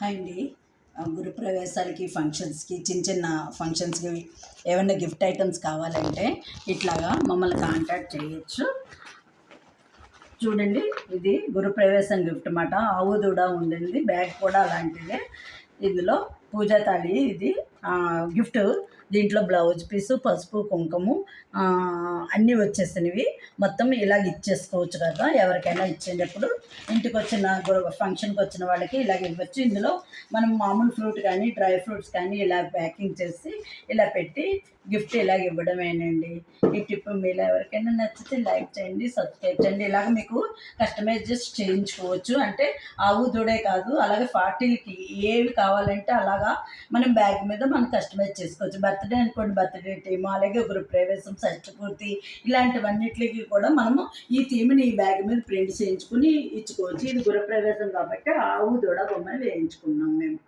Hi అండి. గృహప్రవేశాలకి, ఫంక్షన్స్‌కి, చిన్న చిన్న ఫంక్షన్స్‌కి ఏమన్నా గిఫ్ట్ ఐటమ్స్ కావాలంటే ఇట్లాగా మమ్మల్ని కాంటాక్ట్ చేయొచ్చు. చూడండి, ఇది గృహప్రవేశం గిఫ్ట్ మాట. ఆవు దూడ ఉండింది, బ్యాగ్ కూడా అలాంటిదే. ఇందులో పూజా తాళి ఇది గిఫ్ట్. దీంట్లో బ్లౌజ్ పీసు, పసుపు, కుంకుమ అన్నీ వచ్చేసినవి. మొత్తం ఇలాగ ఇచ్చేసుకోవచ్చు కదా, ఎవరికైనా ఇచ్చేటప్పుడు ఇంటికి వచ్చిన ఫంక్షన్కి వచ్చిన వాళ్ళకి ఇలాగ ఇవ్వచ్చు. ఇందులో మనం మామూలు ఫ్రూట్ కానీ, డ్రై ఫ్రూట్స్ కానీ ఇలా ప్యాకింగ్ చేసి ఇలా పెట్టి గిఫ్ట్ ఇలాగ ఇవ్వడమేనండి. ఈ టిప్ మీలో ఎవరికైనా నచ్చితే లైక్ చేయండి, సబ్స్క్రైబ్ చేయండి. ఇలాగ మీకు కస్టమైజెస్ చేయించుకోవచ్చు. అంటే ఆవు దూడే కాదు, అలాగే పార్టీలకి ఏవి కావాలంటే అలాగా మనం బ్యాగ్ మీద మనం కస్టమైజ్ చేసుకోవచ్చు. బర్త్డే అనుకోండి, బర్త్డే థీమ్, అలాగే గృహప్రవేశం, షష్ఠపూర్తి, ఇలాంటివన్నిటికి కూడా మనము ఈ థీమ్ని ఈ బ్యాగ్ మీద ప్రింట్ చేయించుకుని ఇచ్చుకోవచ్చు. ఇది గృహప్రవేశం కాబట్టి ఆవు దూడ బొమ్మని వేయించుకున్నాం మేము.